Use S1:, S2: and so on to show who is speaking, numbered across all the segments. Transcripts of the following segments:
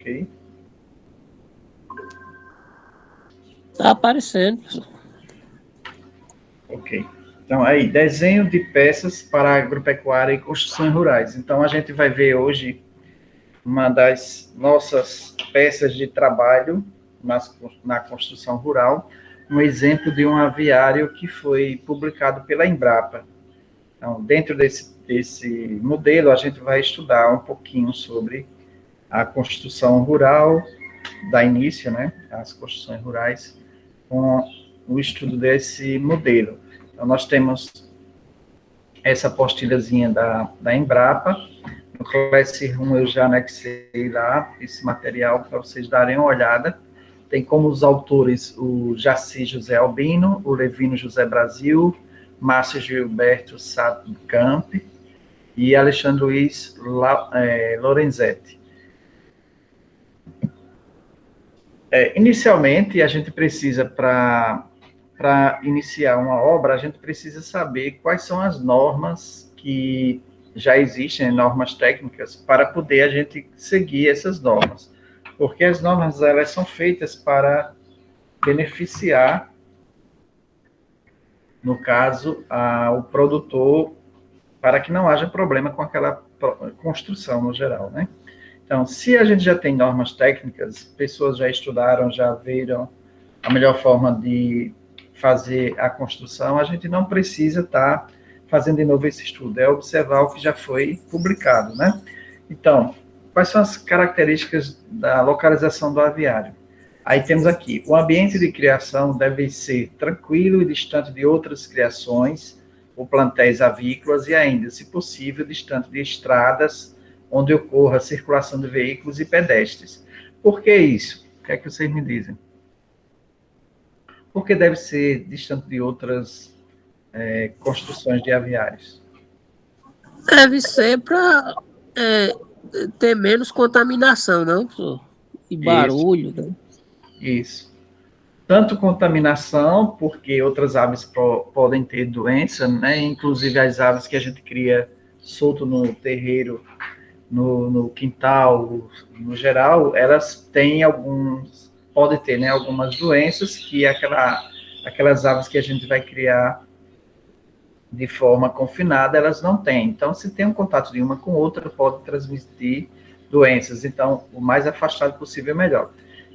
S1: Ok?
S2: Tá aparecendo.
S1: Ok. Então, aí, desenho de peças para agropecuária e construções rurais. Então, a gente vai ver hoje uma das nossas peças de trabalho na construção rural, um exemplo de um aviário que foi publicado pela Embrapa. Então, dentro desse modelo, a gente vai estudar um pouquinho sobre a construção rural, da início, né, as construções rurais, com o estudo desse modelo. Então, nós temos essa apostilhazinha da Embrapa. No Classroom eu já anexei lá esse material para vocês darem uma olhada. Tem como os autores o Jaci José Albino, o Levino José Brasil, Márcio Gilberto Camp e Alexandre Luiz Lorenzetti. Inicialmente, a gente precisa, para iniciar uma obra, a gente precisa saber quais são as normas que já existem, normas técnicas, para poder a gente seguir essas normas. Porque as normas, elas são feitas para beneficiar, no caso, o produtor, para que não haja problema com aquela construção no geral, né? Então, se a gente já tem normas técnicas, pessoas já estudaram, já viram a melhor forma de fazer a construção, a gente não precisa estar fazendo de novo esse estudo, é observar o que já foi publicado, né? Então, quais são as características da localização do aviário? Aí temos aqui, o ambiente de criação deve ser tranquilo e distante de outras criações ou plantéis avícolas e ainda, se possível, distante de estradas onde ocorra circulação de veículos e pedestres. Por que isso? O que é que vocês me dizem? Por que deve ser distante de outras construções de aviários?
S2: Deve ser para ter menos contaminação, não, professor? E
S1: Isso,
S2: barulho, né?
S1: isso. Tanto contaminação, porque outras aves podem ter doença, né? Inclusive as aves que a gente cria solto no terreiro, no quintal, no geral, elas têm pode ter, né, algumas doenças que aquelas aves que a gente vai criar de forma confinada, elas não têm. Então, se tem um contato de uma com outra, pode transmitir doenças. Então, o mais afastado possível é melhor.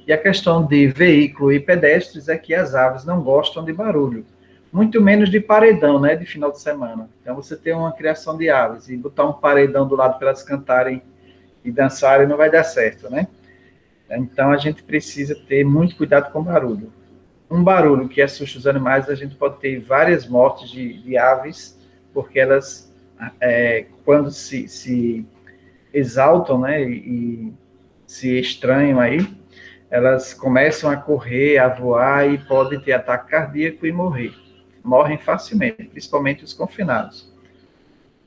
S1: E a questão de veículo e pedestres é que as aves não gostam de barulho, muito menos de paredão, né, de final de semana. Então, você tem uma criação de aves e botar um paredão do lado para elas cantarem e dançarem não vai dar certo, né? Então, a gente precisa ter muito cuidado com o barulho. Um barulho que assusta os animais, a gente pode ter várias mortes de aves, porque elas, quando se exaltam, né, e se estranham aí, elas começam a correr, a voar e podem ter ataque cardíaco e morrer. Morrem facilmente, principalmente os confinados.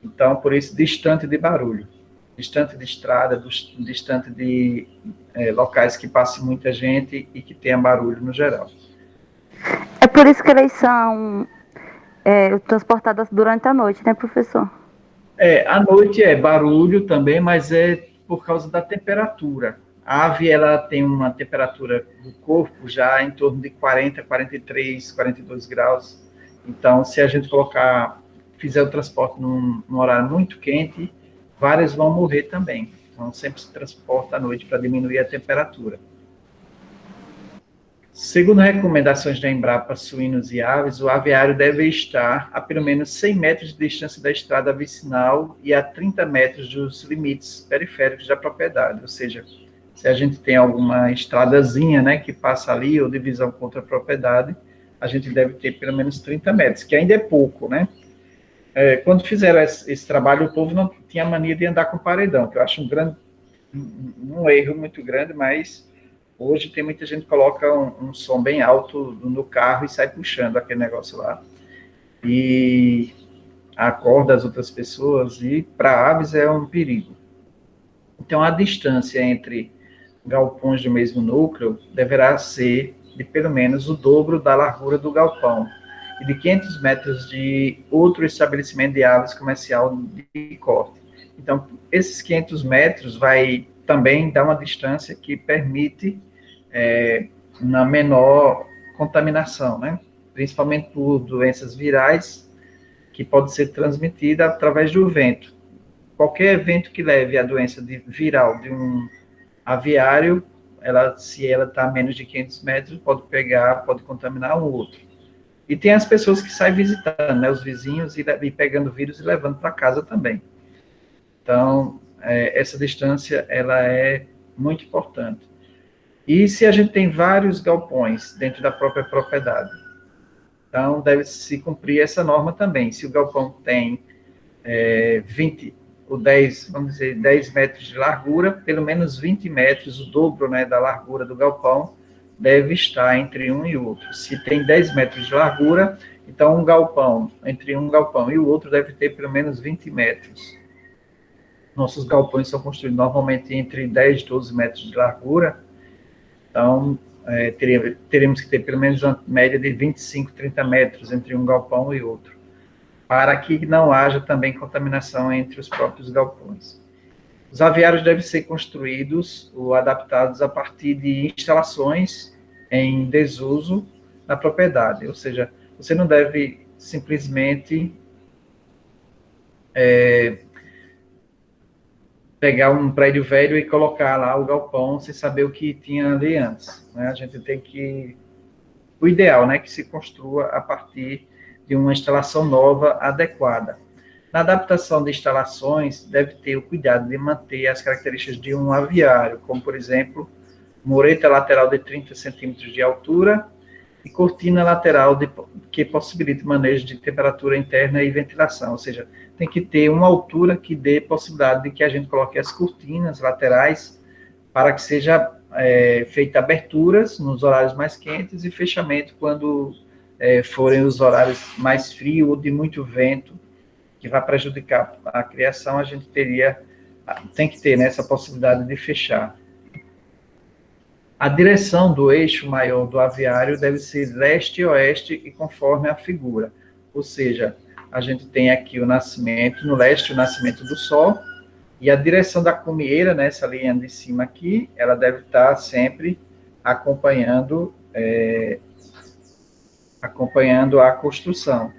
S1: Então, por isso, distante de barulho, distante de estrada, distante de locais que passe muita gente e que tenha barulho no geral.
S3: É por isso que eles são transportadas durante a noite, né, professor?
S1: À noite é barulho também, mas é por causa da temperatura. A ave, ela tem uma temperatura do corpo já em torno de 40, 43, 42 graus. Então, se a gente fizer o transporte num horário muito quente, várias vão morrer também. Então, sempre se transporta à noite para diminuir a temperatura. Segundo recomendações da Embrapa Suínos e Aves, o aviário deve estar a pelo menos 100 metros de distância da estrada vicinal e a 30 metros dos limites periféricos da propriedade. Ou seja, se a gente tem alguma estradazinha, né, que passa ali, ou divisão contra a propriedade, a gente deve ter pelo menos 30 metros, que ainda é pouco, né? Quando fizeram esse trabalho, o povo não tinha mania de andar com paredão, que eu acho um erro muito grande, mas hoje tem muita gente que coloca um som bem alto no carro e sai puxando aquele negócio lá. E acorda as outras pessoas, e para aves é um perigo. Então, a distância entre galpões do mesmo núcleo deverá ser de pelo menos o dobro da largura do galpão e de 500 metros de outro estabelecimento de aves comercial de corte. Então, esses 500 metros vai também dá uma distância que permite uma menor contaminação, né? Principalmente por doenças virais, que pode ser transmitida através do vento. Qualquer evento que leve a doença viral de um aviário, se ela está a menos de 500 metros, pode contaminar um outro. E tem as pessoas que saem visitando, né, os vizinhos, e pegando vírus e levando para casa também. Então, essa distância, ela é muito importante. E se a gente tem vários galpões dentro da própria propriedade, então deve-se cumprir essa norma também. Se o galpão tem 20 ou 10, vamos dizer, 10 metros de largura, pelo menos 20 metros, o dobro, né, da largura do galpão, deve estar entre um e outro. Se tem 10 metros de largura, então entre um galpão e o outro deve ter pelo menos 20 metros. Nossos galpões são construídos normalmente entre 10 e 12 metros de largura, então teremos que ter pelo menos uma média de 25, 30 metros entre um galpão e outro, para que não haja também contaminação entre os próprios galpões. Os aviários devem ser construídos ou adaptados a partir de instalações em desuso na propriedade, ou seja, você não deve simplesmente pegar um prédio velho e colocar lá o galpão sem saber o que tinha ali antes, né? A gente tem que... O ideal, né, que se construa a partir de uma instalação nova adequada. Na adaptação de instalações, deve ter o cuidado de manter as características de um aviário, como, por exemplo, mureta lateral de 30 centímetros de altura e cortina lateral que possibilite manejo de temperatura interna e ventilação, ou seja, tem que ter uma altura que dê possibilidade de que a gente coloque as cortinas laterais para que seja feita aberturas nos horários mais quentes e fechamento quando forem os horários mais frios ou de muito vento, que vai prejudicar a criação, a gente tem que ter, né, essa possibilidade de fechar. A direção do eixo maior do aviário deve ser leste e oeste e conforme a figura, ou seja, a gente tem aqui o nascimento, no leste o nascimento do sol, e a direção da cumieira, nessa linha de cima aqui, ela deve estar sempre acompanhando a construção.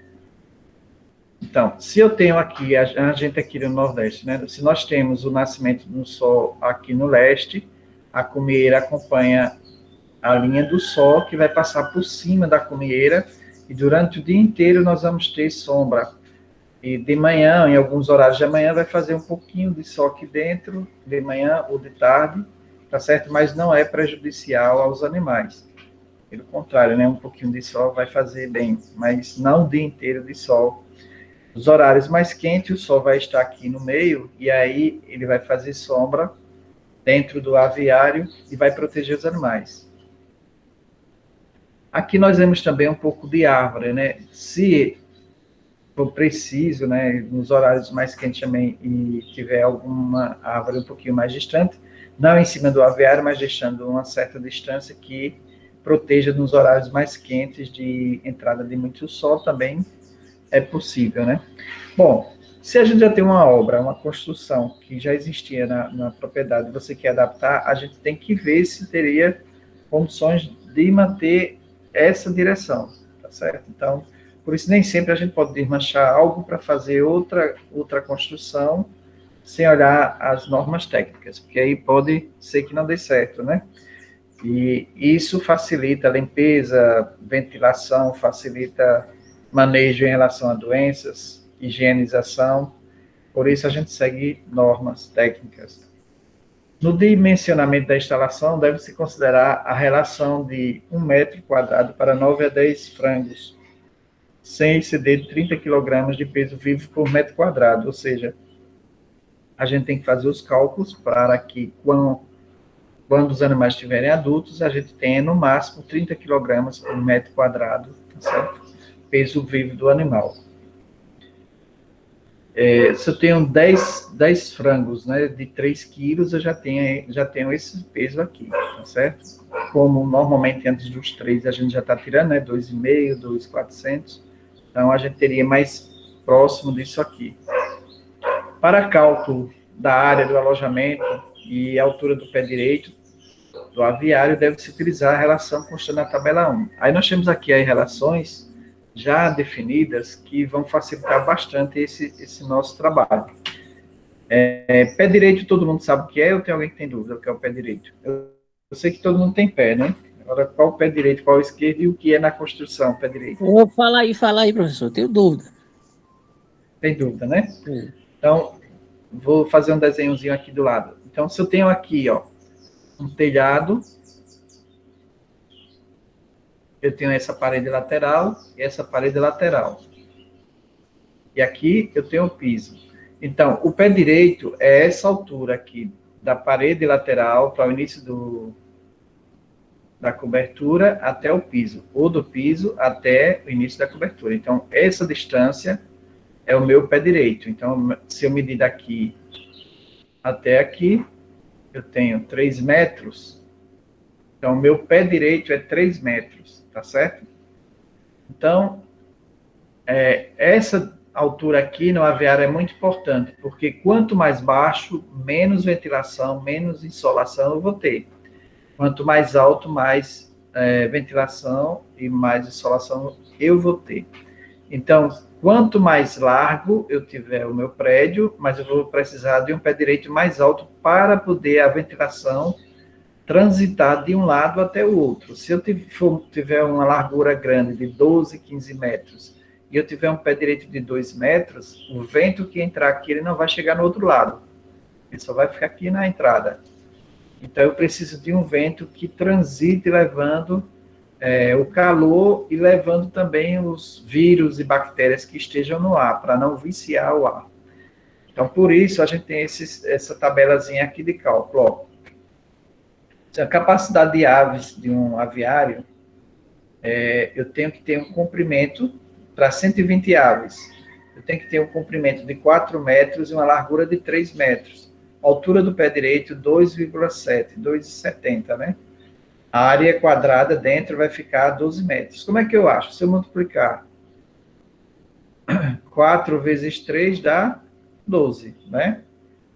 S1: Então, se eu tenho aqui, a gente aqui no Nordeste, né, se nós temos o nascimento do Sol aqui no leste, a cumieira acompanha a linha do Sol, que vai passar por cima da cumieira, e durante o dia inteiro nós vamos ter sombra. E de manhã, em alguns horários de manhã, vai fazer um pouquinho de sol aqui dentro, de manhã ou de tarde, tá certo? Mas não é prejudicial aos animais. Pelo contrário, né, um pouquinho de sol vai fazer bem, mas não o dia inteiro de sol. Os horários mais quentes, o sol vai estar aqui no meio, e aí ele vai fazer sombra dentro do aviário e vai proteger os animais. Aqui nós vemos também um pouco de árvore, né? Se for preciso, né, nos horários mais quentes também, e tiver alguma árvore um pouquinho mais distante, não em cima do aviário, mas deixando uma certa distância que proteja nos horários mais quentes de entrada de muito sol também, é possível, né? Bom, se a gente já tem uma obra, uma construção que já existia na propriedade, você quer adaptar, a gente tem que ver se teria condições de manter essa direção, tá certo? Então, por isso nem sempre a gente pode desmanchar algo para fazer outra construção sem olhar as normas técnicas, porque aí pode ser que não dê certo, né? E isso facilita a limpeza, ventilação, facilita manejo em relação a doenças, higienização, por isso a gente segue normas técnicas. No dimensionamento da instalação, deve-se considerar a relação de 1 metro quadrado para 9 a 10 frangos, sem exceder de 30 kg de peso vivo por metro quadrado, ou seja, a gente tem que fazer os cálculos para que, quando os animais estiverem adultos, a gente tenha no máximo 30 kg por metro quadrado, tá certo? Peso vivo do animal. Se eu tenho 10 frangos, né, de 3 quilos, eu já tenho esse peso aqui, tá certo? Como normalmente antes dos 3 a gente já está tirando, né, 2,5, 2,400, então a gente teria mais próximo disso aqui. Para cálculo da área do alojamento, e a altura do pé direito do aviário deve-se utilizar a relação constante na tabela 1. Aí nós temos aqui as relações já definidas que vão facilitar bastante esse nosso trabalho. Pé direito, todo mundo sabe o que é, ou tem alguém que tem dúvida do que é o pé direito? Eu sei que todo mundo tem pé, né? Agora, qual o pé direito, qual o esquerdo e o que é na construção, o pé direito?
S2: Fala aí, professor, tenho dúvida.
S1: Tem dúvida, né?
S2: Sim.
S1: Então, vou fazer um desenhozinho aqui do lado. Então, se eu tenho aqui, ó, um telhado, eu tenho essa parede lateral e essa parede lateral. E aqui eu tenho o piso. Então, o pé direito é essa altura aqui, da parede lateral para o início da cobertura até o piso, ou do piso até o início da cobertura. Então, essa distância é o meu pé direito. Então, se eu medir daqui até aqui, eu tenho 3 metros. Então, o meu pé direito é 3 metros, tá certo? Então, essa altura aqui no aviário é muito importante, porque quanto mais baixo, menos ventilação, menos insolação eu vou ter. Quanto mais alto, mais ventilação e mais insolação eu vou ter. Então, quanto mais largo eu tiver o meu prédio, mais eu vou precisar de um pé direito mais alto para poder a ventilação transitar de um lado até o outro. Se eu tiver uma largura grande de 12, 15 metros, e eu tiver um pé direito de 2 metros, o vento que entrar aqui, ele não vai chegar no outro lado. Ele só vai ficar aqui na entrada. Então, eu preciso de um vento que transite levando o calor e levando também os vírus e bactérias que estejam no ar, para não viciar o ar. Então, por isso, a gente tem essa tabelazinha aqui de cálculo. Ó. A capacidade de aves de um aviário, eu tenho que ter um comprimento para 120 aves. Eu tenho que ter um comprimento de 4 metros e uma largura de 3 metros. Altura do pé direito, 2,7, 2,70, né? A área quadrada dentro vai ficar 12 metros. Como é que eu acho? Se eu multiplicar 4 vezes 3 dá 12, né?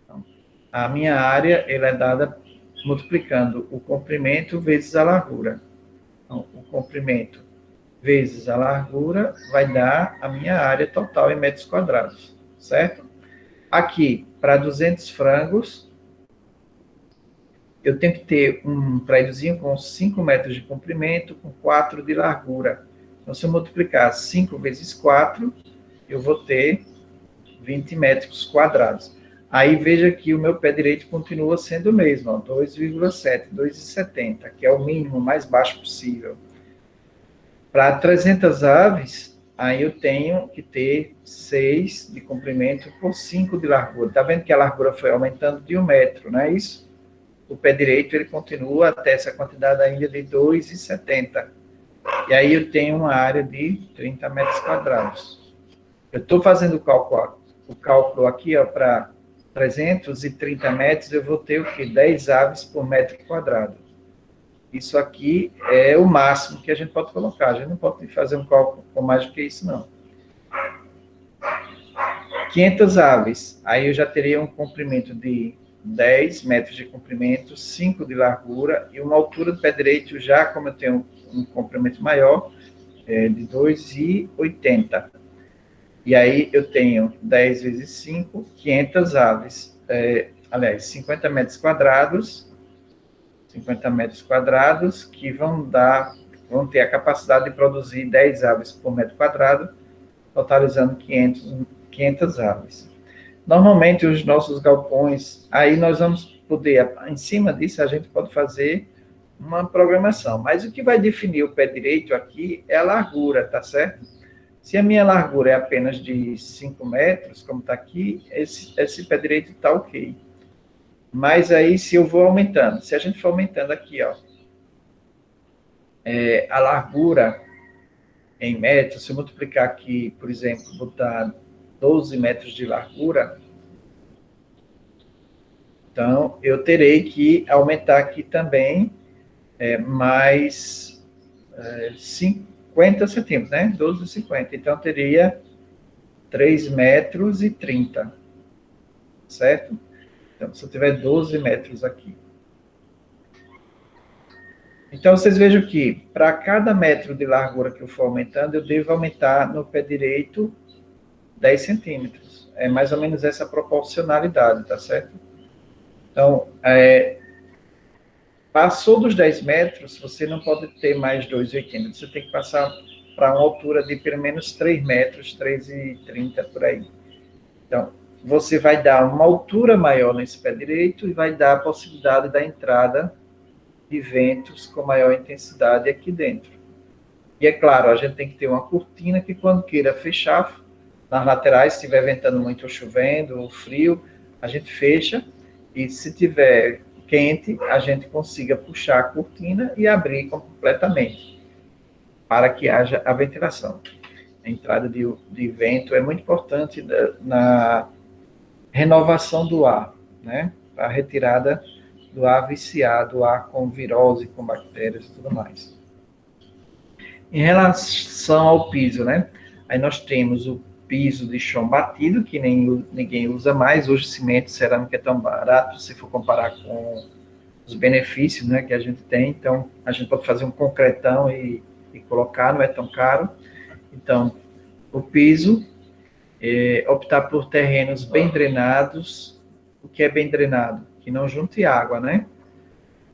S1: Então, a minha área ela é dada multiplicando o comprimento vezes a largura. Então, o comprimento vezes a largura vai dar a minha área total em metros quadrados, certo? Aqui, para 200 frangos, eu tenho que ter um prédiozinho com 5 metros de comprimento, com 4 de largura. Então, se eu multiplicar 5 vezes 4, eu vou ter 20 metros quadrados. Aí, veja que o meu pé direito continua sendo o mesmo, 2,7, 2,70, que é o mínimo mais baixo possível. Para 300 aves, aí eu tenho que ter 6 de comprimento por 5 de largura. Está vendo que a largura foi aumentando de 1 metro, não é isso? O pé direito, ele continua até essa quantidade ainda de 2,70. E aí eu tenho uma área de 30 metros quadrados. Eu estou fazendo o cálculo aqui, para 330 metros, eu vou ter o quê? 10 aves por metro quadrado. Isso aqui é o máximo que a gente pode colocar. A gente não pode fazer um cálculo com mais do que isso, não. 500 aves. Aí eu já teria um comprimento de 10 metros de comprimento, 5 de largura e uma altura do pé direito, já como eu tenho um comprimento maior, de 2,80. E aí eu tenho 10 vezes 5, 500 aves. 50 metros quadrados. 50 metros quadrados, que vão ter a capacidade de produzir 10 aves por metro quadrado, totalizando 500 aves. Normalmente, os nossos galpões, aí nós vamos poder, em cima disso, a gente pode fazer uma programação. Mas o que vai definir o pé direito aqui é a largura, tá certo? Se a minha largura é apenas de 5 metros, como está aqui, esse pé direito está ok. Mas aí, se eu vou aumentando, se a gente for aumentando aqui, ó, a largura em metros, se eu multiplicar aqui, por exemplo, botar 12 metros de largura, então eu terei que aumentar aqui também mais 50 centímetros, né? 12,50. Então, eu teria 3 metros e 30, certo? Então, se eu tiver 12 metros aqui. Então, vocês vejam que, para cada metro de largura que eu for aumentando, eu devo aumentar no pé direito 10 centímetros. É mais ou menos essa proporcionalidade, tá certo? Então, passou dos 10 metros, você não pode ter mais 2,80. Você tem que passar para uma altura de pelo menos 3 metros, 3,30 por aí. Então, você vai dar uma altura maior nesse pé direito e vai dar a possibilidade da entrada de ventos com maior intensidade aqui dentro. E é claro, a gente tem que ter uma cortina que quando queira fechar, nas laterais, se estiver ventando muito ou chovendo ou frio, a gente fecha, e se tiver quente, a gente consiga puxar a cortina e abrir completamente, para que haja a ventilação. A entrada de vento é muito importante na renovação do ar, né? A retirada do ar viciado, do ar com virose, com bactérias e tudo mais. Em relação ao piso, né? Aí nós temos o piso de chão batido, que ninguém usa mais. Hoje cimento, cerâmica é tão barato, se for comparar com os benefícios, né, que a gente tem. Então, a gente pode fazer um concretão e colocar, não é tão caro. Então, o piso, optar por terrenos bem drenados. O que é bem drenado? Que não junte água, né?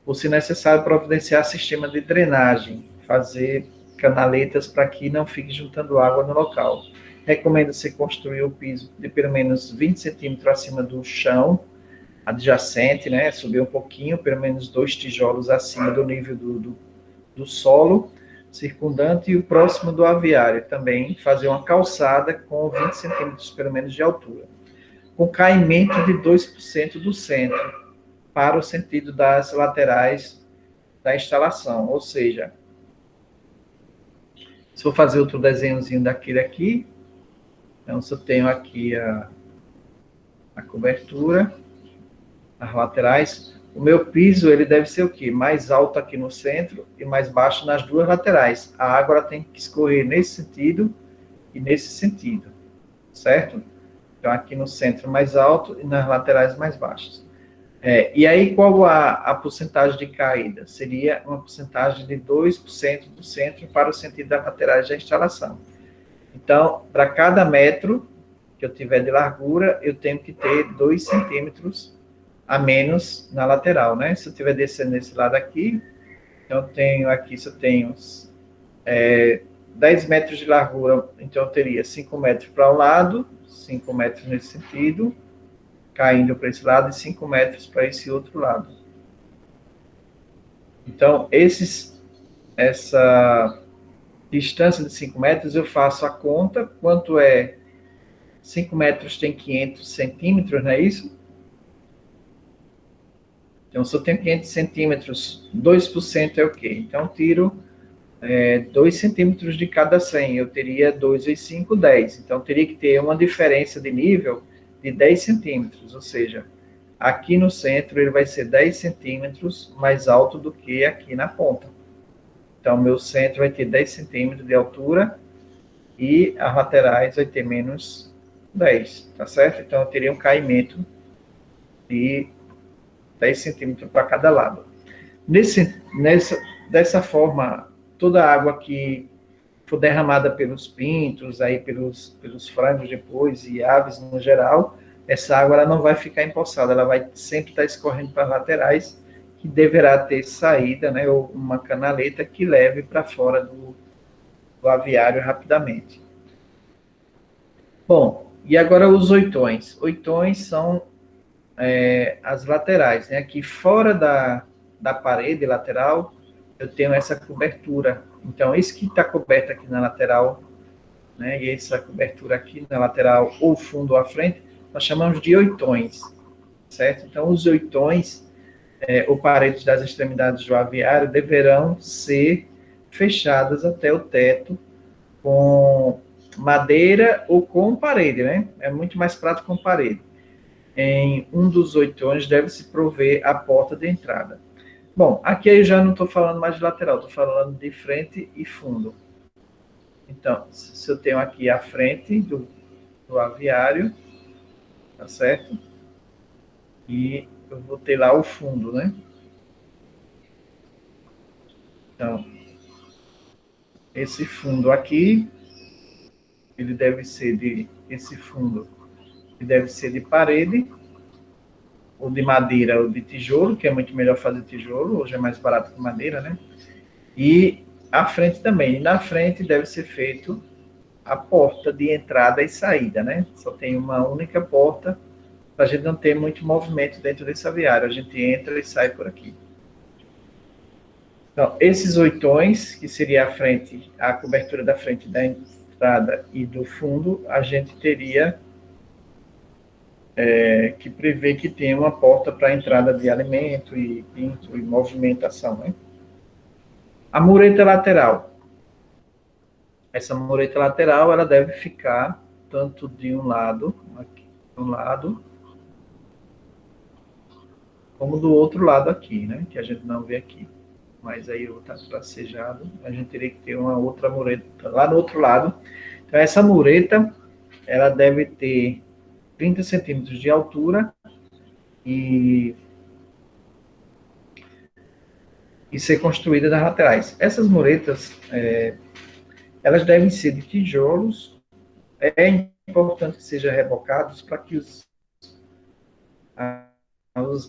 S1: Ou, se necessário, providenciar sistema de drenagem, fazer canaletas para que não fique juntando água no local. Recomenda-se construir o piso de pelo menos 20 centímetros acima do chão adjacente, né? Subir um pouquinho, pelo menos 2 tijolos acima do nível do solo circundante e o próximo do aviário. Também fazer uma calçada com 20 centímetros pelo menos de altura, com caimento de 2% do centro para o sentido das laterais da instalação. Ou seja, se eu fazer outro desenhozinho daquele aqui, então se eu tenho aqui a cobertura, as laterais, o meu piso ele deve ser o quê? Mais alto aqui no centro e mais baixo nas duas laterais. A água tem que escorrer nesse sentido e nesse sentido, certo? Então aqui no centro mais alto e nas laterais mais baixas. E aí, qual a porcentagem de caída? Seria uma porcentagem de 2% do centro para o sentido das laterais da instalação. Então, para cada metro que eu tiver de largura, eu tenho que ter 2 centímetros a menos na lateral, né? Se eu estiver descendo nesse lado aqui, então eu tenho aqui, se eu tenho 10 metros de largura, então eu teria 5 metros para um lado, 5 metros nesse sentido, caindo para esse lado, e 5 metros para esse outro lado. Então, essa distância de 5 metros, eu faço a conta, quanto é 5 metros tem 500 centímetros, não é isso? Então, se eu tenho 500 centímetros, 2% é o quê? Então, tiro 2 centímetros de cada 100, eu teria 2 vezes 5, 10. Então, teria que ter uma diferença de nível de 10 centímetros, ou seja, aqui no centro ele vai ser 10 centímetros mais alto do que aqui na ponta. Então, meu centro vai ter 10 centímetros de altura e as laterais vai ter menos 10, tá certo? Então, eu teria um caimento de 10 centímetros para cada lado. Dessa forma, toda a água que for derramada pelos pintos, aí pelos frangos depois e aves no geral, essa água ela não vai ficar empoçada, ela vai sempre estar escorrendo para as laterais, que deverá ter saída, né, ou uma canaleta que leve para fora do aviário rapidamente. Bom, e agora os oitões. Oitões são as laterais, né? Aqui fora da parede lateral, eu tenho essa cobertura. Então, esse que está coberto aqui na lateral, né, e essa cobertura aqui na lateral ou fundo ou à frente, nós chamamos de oitões, certo? Então, os oitões, ou paredes das extremidades do aviário, deverão ser fechadas até o teto com madeira ou com parede, né? É muito mais prático com parede. Em um dos oitões deve-se prover a porta de entrada. Bom, aqui eu já não estou falando mais de lateral, estou falando de frente e fundo. Então, se eu tenho aqui a frente do aviário, tá certo? E eu vou ter lá o fundo, né? Então, esse fundo aqui, ele deve ser esse fundo, ele deve ser de parede, ou de madeira, ou de tijolo, que é muito melhor fazer tijolo, hoje é mais barato que madeira, né? E a frente também. E na frente deve ser feito a porta de entrada e saída, né? Só tem uma única porta, para a gente não ter muito movimento dentro desse aviário. A gente entra e sai por aqui. Então, esses oitões, que seria a frente, a cobertura da frente da entrada e do fundo, a gente teria que prever que tem uma porta para entrada de alimento e pinto e movimentação, né? A mureta lateral. Essa mureta lateral, ela deve ficar tanto de um lado, aqui, de um lado, como do outro lado aqui, né? Que a gente não vê aqui. Mas aí está tracejado, a gente teria que ter uma outra mureta lá no outro lado. Então, essa mureta, ela deve ter 30 centímetros de altura e ser construída nas laterais. Essas muretas, elas devem ser de tijolos. É importante que sejam rebocados para que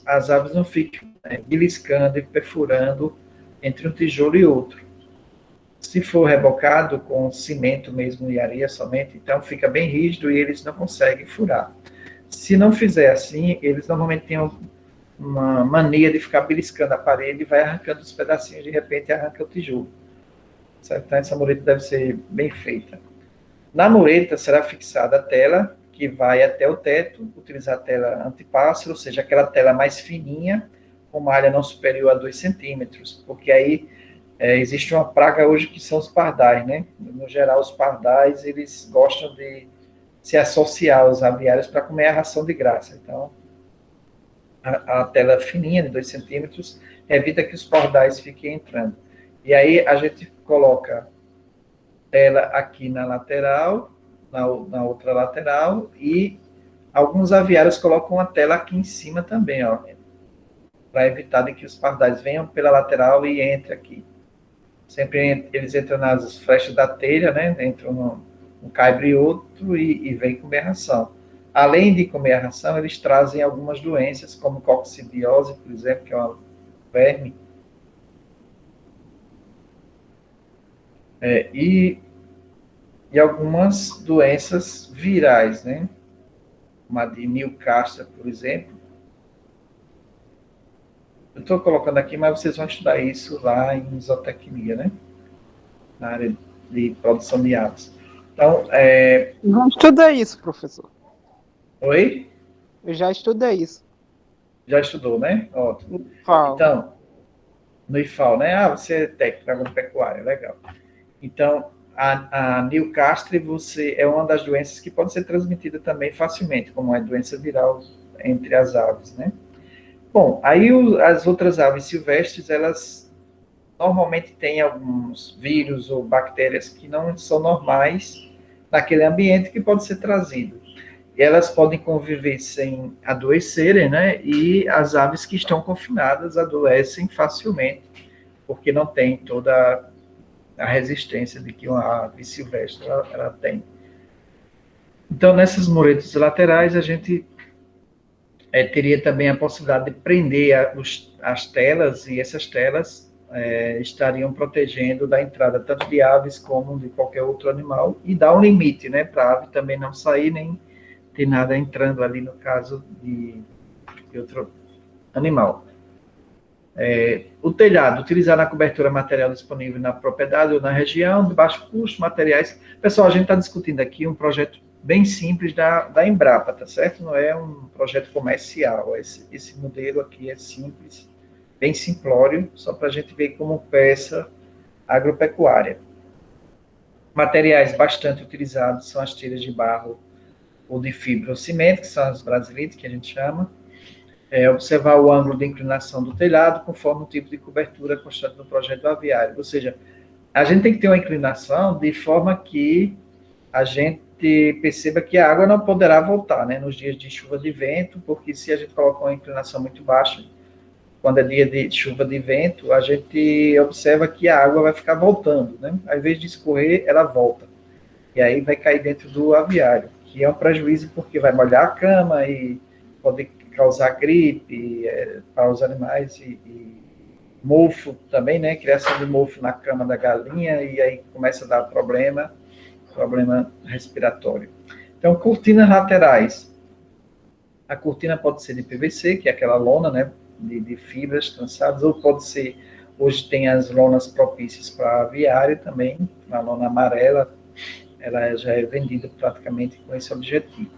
S1: as aves não fiquem beliscando e perfurando entre um tijolo e outro. Se for rebocado com cimento mesmo e areia somente, então fica bem rígido e eles não conseguem furar. Se não fizer assim, eles normalmente têm uma mania de ficar beliscando a parede e vai arrancando os pedacinhos, de repente arranca o tijolo. Certo? Então essa mureta deve ser bem feita. Na mureta será fixada a tela, que vai até o teto, utilizar a tela antipássaro, ou seja, aquela tela mais fininha, com malha não superior a 2 centímetros, porque aí existe uma praga hoje que são os pardais, né? No geral, os pardais, eles gostam de se associar aos aviários para comer a ração de graça. Então, a tela fininha, de 2 centímetros, evita que os pardais fiquem entrando. E aí a gente coloca tela aqui na lateral, na outra lateral, e alguns aviários colocam a tela aqui em cima também, ó, para evitar de que os pardais venham pela lateral e entrem aqui. Sempre eles entram nas flechas da telha, né? Entram um cabre e outro e vem comer a ração. Além de comer a ração, eles trazem algumas doenças, como coccidiose, por exemplo, que é uma verme. E algumas doenças virais, né? Uma de Newcastle, por exemplo. Eu estou colocando aqui, mas vocês vão estudar isso lá em zootecnia, né? Na área de produção de aves. Então,
S4: Não estudei isso, professor.
S1: Oi?
S4: Eu já estudei isso.
S1: Já estudou, né? Ótimo.
S4: Fala.
S1: Então, no IFAL, né? Ah, você é técnico agropecuário, legal. Então, a Newcastle é uma das doenças que pode ser transmitida também facilmente, como é doença viral entre as aves, né? Bom, aí as outras aves silvestres, elas normalmente têm alguns vírus ou bactérias que não são normais naquele ambiente que pode ser trazido. E elas podem conviver sem adoecerem, né? E as aves que estão confinadas adoecem facilmente, porque não tem toda a resistência de que uma ave silvestre ela tem. Então, nessas muretas laterais, a gente teria também a possibilidade de prender as telas, e essas telas estariam protegendo da entrada tanto de aves como de qualquer outro animal, e dá um limite, né, para a ave também não sair, nem ter nada entrando ali no caso de outro animal. O telhado, utilizar na cobertura material disponível na propriedade ou na região, de baixo custo, materiais. Pessoal, a gente está discutindo aqui um projeto bem simples da Embrapa, tá certo? Não é um projeto comercial. Esse modelo aqui é simples, bem simplório, só para a gente ver como peça agropecuária. Materiais bastante utilizados são as telhas de barro ou de fibra ou cimento, que são as brasilites, que a gente chama. Observar o ângulo de inclinação do telhado conforme o tipo de cobertura constante no projeto aviário. Ou seja, a gente tem que ter uma inclinação de forma que a gente gente perceba que a água não poderá voltar, né, nos dias de chuva de vento, porque se a gente coloca uma inclinação muito baixa, quando é dia de chuva de vento, a gente observa que a água vai ficar voltando, né? Ao invés de escorrer, ela volta. E aí vai cair dentro do aviário, que é um prejuízo porque vai molhar a cama e pode causar gripe para os animais e mofo também, né? Criação de mofo na cama da galinha e aí começa a dar problema respiratório. Então, cortinas laterais. A cortina pode ser de PVC, que é aquela lona, né? De fibras trançadas, ou pode ser, hoje tem as lonas propícias para aviário também, a lona amarela, ela já é vendida praticamente com esse objetivo.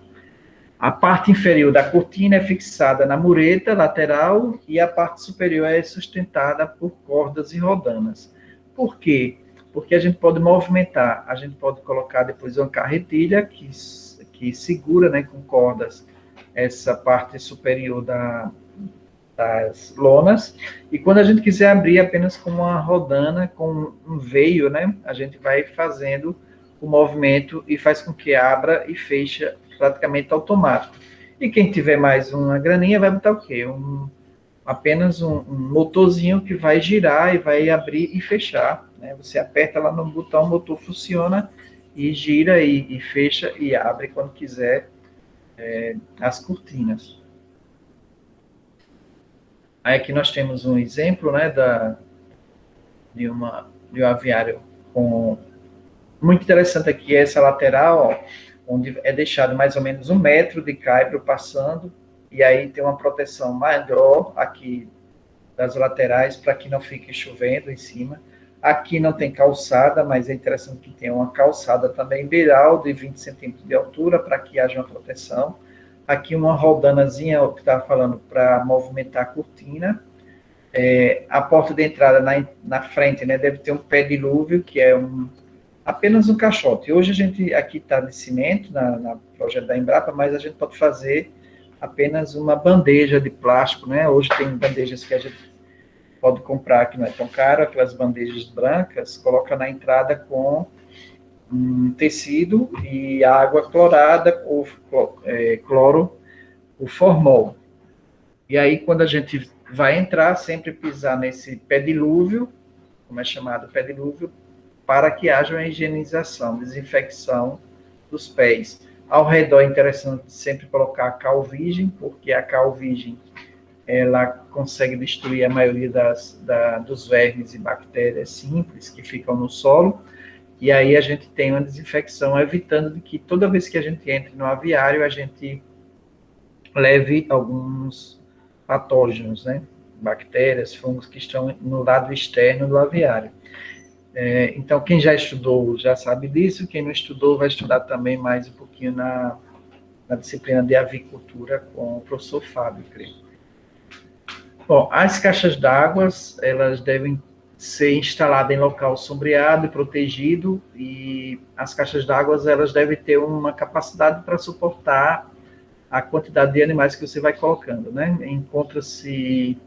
S1: A parte inferior da cortina é fixada na mureta lateral e a parte superior é sustentada por cordas e rodanas. Por quê? Porque a gente pode movimentar, a gente pode colocar depois uma carretilha que segura, né, com cordas essa parte superior das lonas, e quando a gente quiser abrir apenas com uma rodana, com um veio, né, a gente vai fazendo o movimento e faz com que abra e fecha praticamente automático. E quem tiver mais uma graninha vai botar o quê? Apenas um motorzinho que vai girar e vai abrir e fechar, né? Você aperta lá no botão, o motor funciona e gira e fecha e abre quando quiser as cortinas. Aí aqui nós temos um exemplo, né, de um aviário muito interessante aqui, essa lateral, ó, onde é deixado mais ou menos 1 metro de caibro passando, e aí tem uma proteção maior aqui das laterais, para que não fique chovendo em cima. Aqui não tem calçada, mas é interessante que tenha uma calçada também beiral de 20 centímetros de altura, para que haja uma proteção. Aqui uma rodanazinha, que estava falando, para movimentar a cortina. A porta de entrada na frente, né, deve ter um pé dilúvio, que é apenas um caixote. Hoje a gente aqui está de cimento, na projeto da Embrapa, mas a gente pode fazer apenas uma bandeja de plástico, né? Hoje tem bandejas que a gente pode comprar, que não é tão caro, aquelas bandejas brancas, coloca na entrada com um tecido e água clorada ou cloro, o formol. E aí, quando a gente vai entrar, sempre pisar nesse pé dilúvio, como é chamado pé dilúvio, para que haja uma higienização, desinfecção dos pés. Ao redor é interessante sempre colocar a cal virgem, porque a cal virgem ela consegue destruir a maioria dos vermes e bactérias simples que ficam no solo, e aí a gente tem uma desinfecção, evitando de que toda vez que a gente entre no aviário, a gente leve alguns patógenos, né? Bactérias, fungos que estão no lado externo do aviário. Então, quem já estudou já sabe disso, quem não estudou vai estudar também mais um pouquinho na disciplina de avicultura com o professor Fábio, creio. Bom, as caixas d'água, elas devem ser instaladas em local sombreado e protegido, e as caixas d'água, elas devem ter uma capacidade para suportar a quantidade de animais que você vai colocando, né? Encontra-se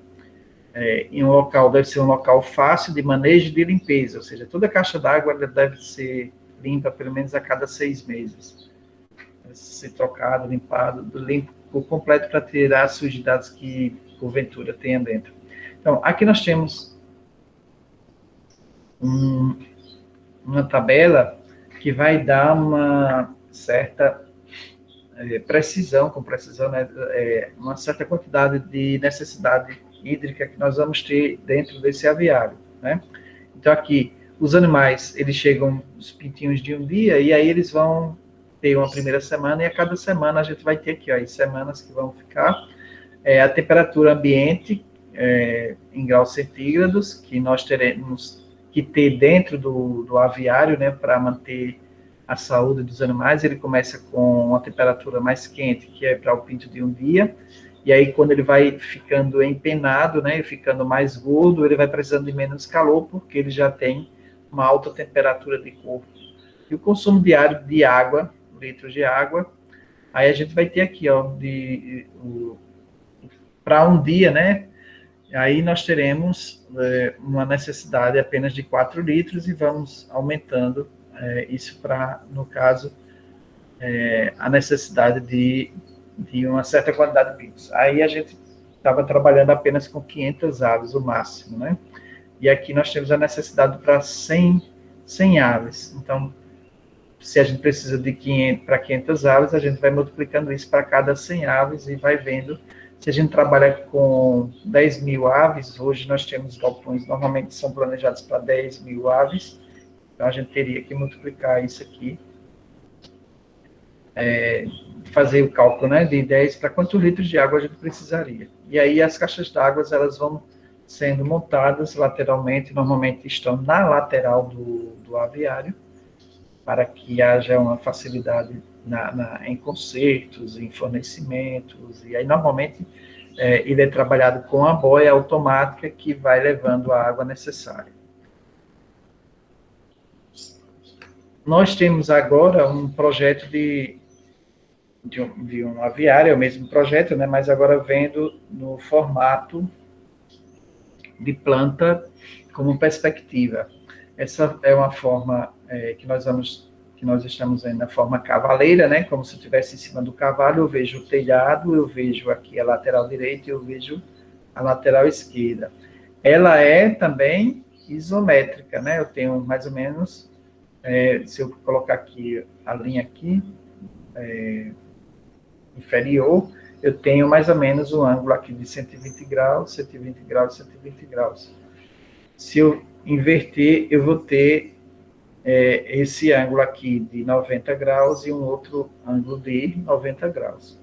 S1: em um local, deve ser um local fácil de manejo e de limpeza, ou seja, toda caixa d'água deve ser limpa pelo menos a cada 6 meses. Deve ser trocado, limpado, limpo por completo para tirar as sujidades que porventura tenha dentro. Então, aqui nós temos uma tabela que vai dar uma certa precisão, né, uma certa quantidade de necessidade hídrica que nós vamos ter dentro desse aviário, né? Então, aqui, os animais, eles chegam os pintinhos de um dia, e aí eles vão ter uma primeira semana, e a cada semana a gente vai ter aqui, ó, as semanas que vão ficar, a temperatura ambiente, em graus centígrados, que nós teremos que ter dentro do aviário, né, para manter a saúde dos animais. Ele começa com uma temperatura mais quente, que é para o pinto de um dia, e aí quando ele vai ficando empenado, né, e ficando mais gordo, ele vai precisando de menos calor, porque ele já tem uma alta temperatura de corpo. E o consumo diário de água, litros de água, aí a gente vai ter aqui, ó, para um dia, né, aí nós teremos uma necessidade apenas de 4 litros, e vamos aumentando isso para, no caso, a necessidade de uma certa quantidade de bits. Aí a gente estava trabalhando apenas com 500 aves, o máximo, né? E aqui nós temos a necessidade para 100 aves. Então, se a gente precisa de 500 para 500 aves, a gente vai multiplicando isso para cada 100 aves e vai vendo. Se a gente trabalha com 10 mil aves, hoje nós temos galpões, normalmente são planejados para 10 mil aves, então a gente teria que multiplicar isso aqui, fazer o cálculo, né, de 10 para quantos litros de água a gente precisaria. E aí as caixas d'água, elas vão sendo montadas lateralmente, normalmente estão na lateral do aviário, para que haja uma facilidade em consertos, em fornecimentos, e aí normalmente ele é trabalhado com a boia automática que vai levando a água necessária. Nós temos agora um projeto de um aviário, é o mesmo projeto, né, mas agora vendo no formato de planta como perspectiva. Essa é uma forma que nós estamos vendo na forma cavaleira, né? Como se eu estivesse em cima do cavalo, eu vejo o telhado, eu vejo aqui a lateral direita, eu vejo a lateral esquerda. Ela é também isométrica, né? Eu tenho mais ou menos, se eu colocar aqui a linha aqui, inferior, eu tenho mais ou menos um ângulo aqui de 120 graus, 120 graus, 120 graus. Se eu inverter, eu vou ter esse ângulo aqui de 90 graus e um outro ângulo de 90 graus.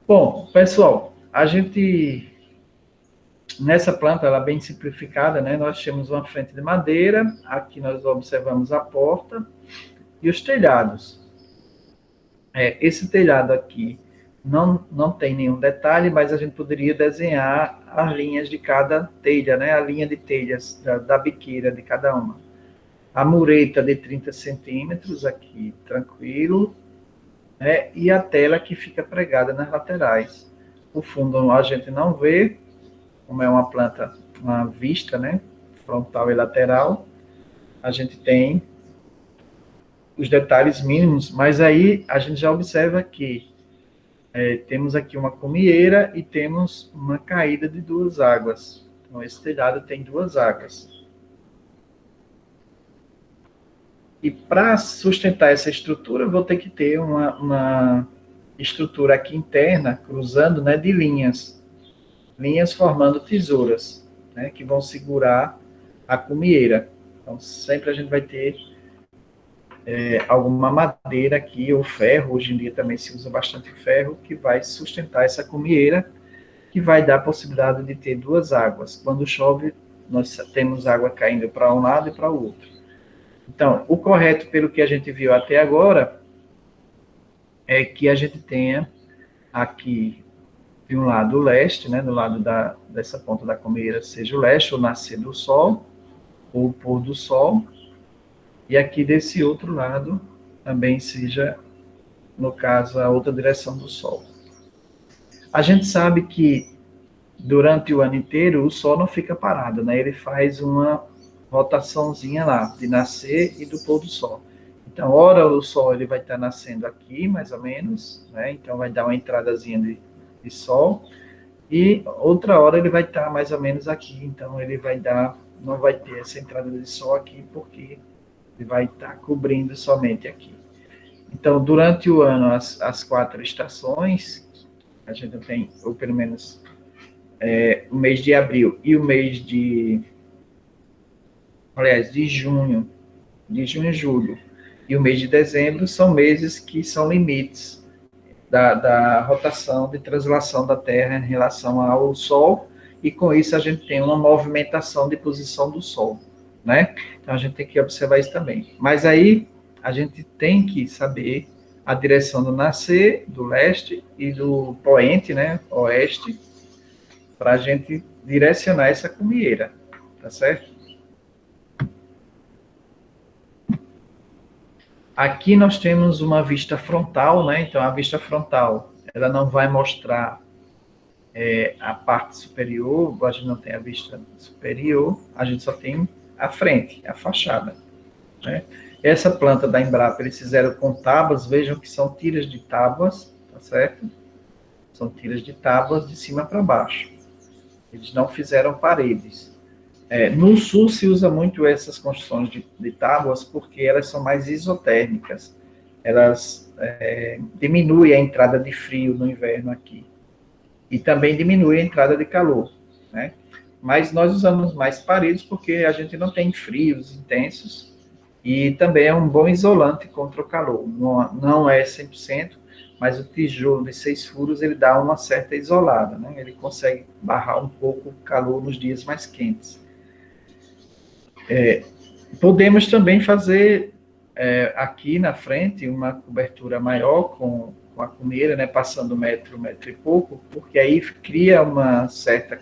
S1: Bom, pessoal, a gente, nessa planta, ela é bem simplificada, né? Nós temos uma frente de madeira, aqui nós observamos a porta e os telhados. Esse telhado aqui não tem nenhum detalhe, mas a gente poderia desenhar as linhas de cada telha, né? A linha de telhas da biqueira de cada uma. A mureta de 30 centímetros aqui, tranquilo, né? E a tela que fica pregada nas laterais. O fundo a gente não vê, como é uma planta, uma vista, né? Frontal e lateral, a gente tem os detalhes mínimos, mas aí a gente já observa que temos aqui uma cumieira e temos uma caída de 2 águas. Então, esse telhado tem 2 águas. E para sustentar essa estrutura, eu vou ter que ter uma estrutura aqui interna, cruzando, né, de linhas. Linhas formando tesouras, né, que vão segurar a cumieira. Então, sempre a gente vai ter alguma madeira aqui, ou ferro, hoje em dia também se usa bastante ferro, que vai sustentar essa cumieira, que vai dar a possibilidade de ter 2 águas. Quando chove, nós temos água caindo para um lado e para o outro. Então, o correto, pelo que a gente viu até agora, é que a gente tenha aqui, de um lado o leste, né, do lado dessa ponta da cumieira, seja o leste, o nascer do sol, ou o pôr do sol, e aqui desse outro lado também seja, no caso, a outra direção do Sol. A gente sabe que durante o ano inteiro o Sol não fica parado, né? Ele faz uma rotaçãozinha lá, de nascer e do pôr do Sol. Então, ora o Sol ele vai estar nascendo aqui, mais ou menos, né? Então vai dar uma entradazinha de Sol, e outra hora ele vai estar mais ou menos aqui, então ele vai dar, não vai ter essa entrada de Sol aqui, porque ele vai estar cobrindo somente aqui. Então, durante o ano, as 4 estações, a gente tem, ou pelo menos o mês de abril e o mês de junho e julho, e o mês de dezembro, são meses que são limites da rotação, de translação da Terra em relação ao Sol, e com isso a gente tem uma movimentação de posição do Sol, né? Então, a gente tem que observar isso também. Mas aí, a gente tem que saber a direção do nascer, do leste, e do poente, né, oeste, para a gente direcionar essa cumieira, tá certo? Aqui nós temos uma vista frontal, né? Então, a vista frontal, ela não vai mostrar a parte superior, a gente não tem a vista superior, a gente só tem a frente, a fachada, né? Essa planta da Embrapa, eles fizeram com tábuas, vejam que são tiras de tábuas, tá certo? São tiras de tábuas de cima para baixo. Eles não fizeram paredes. No sul se usa muito essas construções de tábuas porque elas são mais isotérmicas. Elas diminuem a entrada de frio no inverno aqui. E também diminui a entrada de calor, né? Mas nós usamos mais paredes porque a gente não tem frios intensos e também é um bom isolante contra o calor. Não é 100%, mas o tijolo de 6 furos, ele dá uma certa isolada, né? Ele consegue barrar um pouco o calor nos dias mais quentes. Podemos também fazer aqui na frente uma cobertura maior com a cumeira, né, passando metro e pouco, porque aí cria uma certa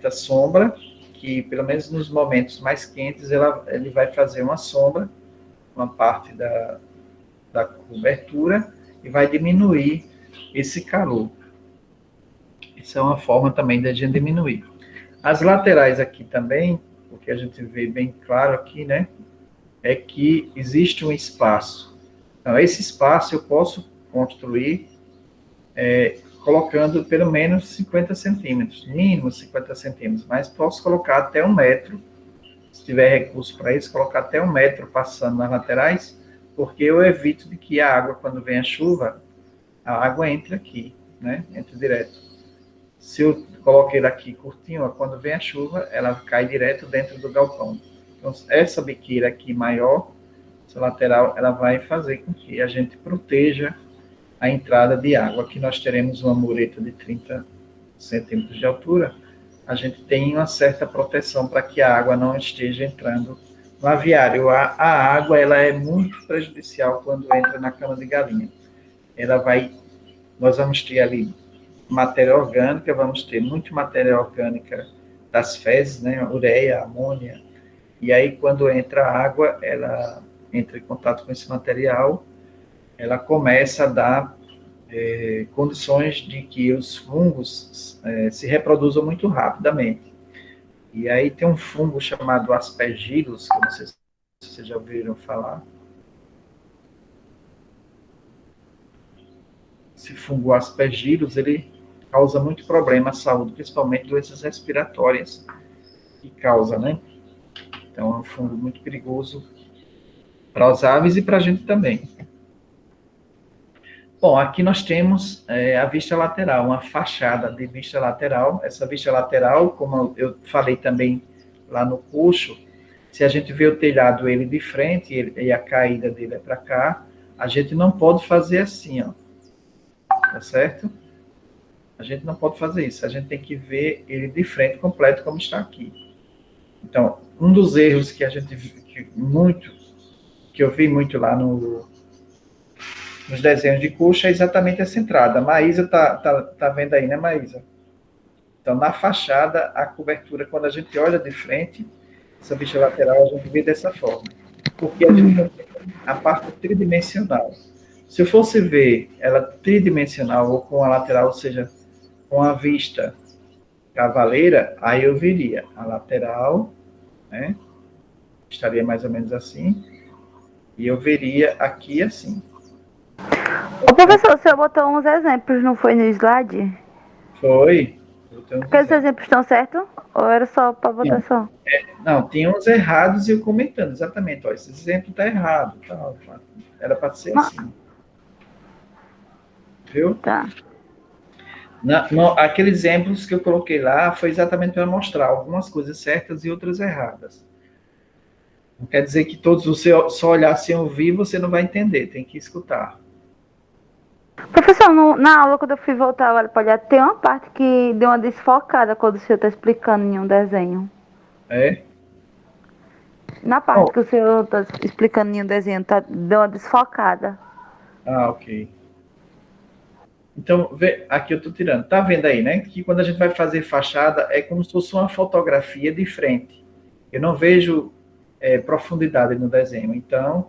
S1: sombra, que pelo menos nos momentos mais quentes ele vai fazer uma sombra, uma parte da cobertura, e vai diminuir esse calor. Isso é uma forma também de a gente diminuir. As laterais aqui também, o que a gente vê bem claro aqui, né, é que existe um espaço. Então, esse espaço eu posso construir colocando pelo menos 50 centímetros, mínimo 50 centímetros, mas posso colocar até 1 metro, se tiver recurso para isso, colocar até 1 metro passando nas laterais, porque eu evito de que a água, quando vem a chuva, a água entre aqui, né, entre direto. Se eu coloquei aqui curtinho, quando vem a chuva, ela cai direto dentro do galpão. Então, essa biqueira aqui maior, essa lateral, ela vai fazer com que a gente proteja a entrada de água. Aqui nós teremos uma mureta de 30 centímetros de altura. A gente tem uma certa proteção para que a água não esteja entrando no aviário. A água, ela é muito prejudicial quando entra na cama de galinha. Nós vamos ter ali matéria orgânica, vamos ter muito matéria orgânica das fezes, né, ureia, amônia, e aí quando entra a água, ela entra em contato com esse material, ela começa a dar condições de que os fungos se reproduzam muito rapidamente. E aí tem um fungo chamado aspergillus, que eu não sei se vocês já ouviram falar. Esse fungo aspergillus, ele causa muito problema à saúde, principalmente doenças respiratórias que causa, né? Então, é um fungo muito perigoso para as aves e para a gente também. Bom, aqui nós temos a vista lateral, uma fachada de vista lateral. Essa vista lateral, como eu falei também lá no curso, se a gente vê o telhado ele de frente e a caída dele é para cá, a gente não pode fazer assim, ó. Tá certo? A gente não pode fazer isso. A gente tem que ver ele de frente completo, como está aqui. Então, um dos erros que eu vi muito lá nos desenhos de coxa é exatamente essa entrada. A Maísa tá vendo aí, né, Maísa? Então, na fachada, a cobertura, quando a gente olha de frente, essa vista lateral, a gente vê dessa forma. Porque a gente tem a parte tridimensional. Se eu fosse ver ela tridimensional ou com a lateral, ou seja, com a vista cavaleira, aí eu veria a lateral, né? Estaria mais ou menos assim, e eu veria aqui assim.
S3: Ô, professor, o senhor botou uns exemplos, não foi no slide?
S1: Foi.
S3: Aqueles exemplos estão certos? Ou era só para votação?
S1: Não, tinha uns errados e eu comentando, exatamente, ó, esse exemplo está errado, tá, era para ser assim. Viu?
S3: Tá.
S1: Aqueles exemplos que eu coloquei lá foi exatamente para mostrar algumas coisas certas e outras erradas. Não quer dizer que todos, você só olhar sem ouvir, você não vai entender, tem que escutar.
S3: Professor, na aula, quando eu fui voltar agora para olhar, tem uma parte que deu uma desfocada quando o senhor está explicando em um desenho.
S1: É?
S3: Na parte que o senhor está explicando em um desenho, deu uma desfocada.
S1: Ah, ok. Então, aqui eu estou tirando. Tá vendo aí, né? Que quando a gente vai fazer fachada, é como se fosse uma fotografia de frente. Eu não vejo profundidade no desenho. Então,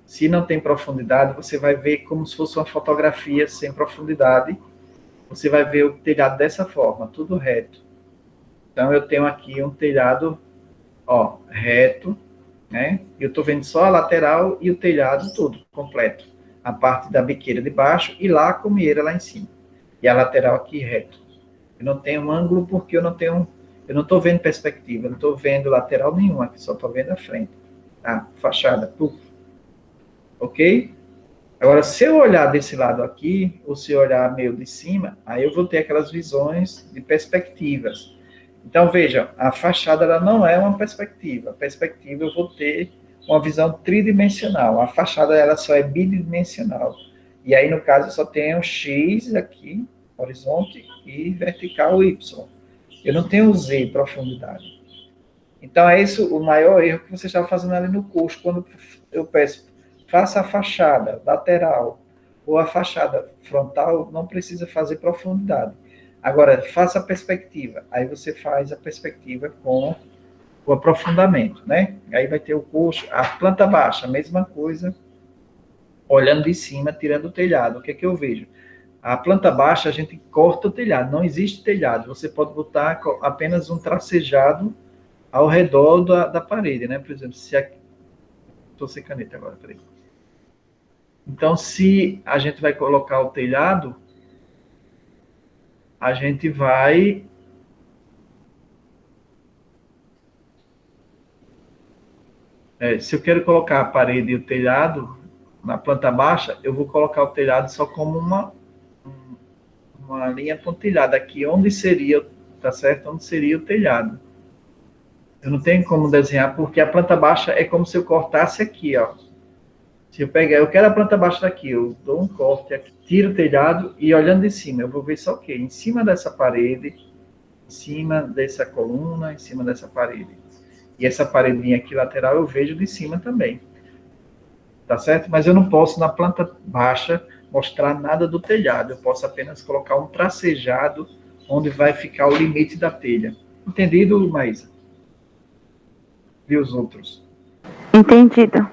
S1: se não tem profundidade, você vai ver como se fosse uma fotografia sem profundidade. Você vai ver o telhado dessa forma, tudo reto. Então, eu tenho aqui um telhado, ó, reto, né? Eu estou vendo só a lateral e o telhado todo, completo. A parte da biqueira de baixo e lá a comieira lá em cima. E a lateral aqui reto. Eu não tenho um ângulo porque eu não estou vendo perspectiva, eu não estou vendo lateral nenhuma, aqui só estou vendo a frente. Tá? Fachada, puf. Ok? Agora, se eu olhar desse lado aqui, ou se eu olhar meio de cima, aí eu vou ter aquelas visões de perspectivas. Então, veja, a fachada ela não é uma perspectiva. A perspectiva eu vou ter uma visão tridimensional. A fachada ela só é bidimensional. E aí, no caso, eu só tenho X aqui, horizonte, e vertical Y. Eu não tenho Z, profundidade. Então, é isso o maior erro que você estava fazendo ali no curso, quando eu peço, faça a fachada lateral ou a fachada frontal, não precisa fazer profundidade. Agora, faça a perspectiva. Aí você faz a perspectiva com o aprofundamento, né? Aí vai ter o curso, a planta baixa, a mesma coisa, olhando de cima, tirando o telhado. O que é que eu vejo? A planta baixa, a gente corta o telhado, não existe telhado. Você pode botar apenas um tracejado ao redor da parede, né? Por exemplo, se aqui... Estou sem caneta agora, peraí. Então, se a gente vai colocar o telhado, a gente vai... se eu quero colocar a parede e o telhado na planta baixa, eu vou colocar o telhado só como uma linha pontilhada aqui, onde seria, tá certo? Onde seria o telhado. Eu não tenho como desenhar, porque a planta baixa é como se eu cortasse aqui, ó. Se eu pegar, eu quero a planta baixa daqui, eu dou um corte aqui, tiro o telhado e olhando de cima, eu vou ver só o quê? Em cima dessa parede, em cima dessa coluna, em cima dessa parede. E essa paredinha aqui lateral eu vejo de cima também. Tá certo? Mas eu não posso, na planta baixa, mostrar nada do telhado. Eu posso apenas colocar um tracejado onde vai ficar o limite da telha. Entendido, Maísa? E os outros?
S3: Entendido.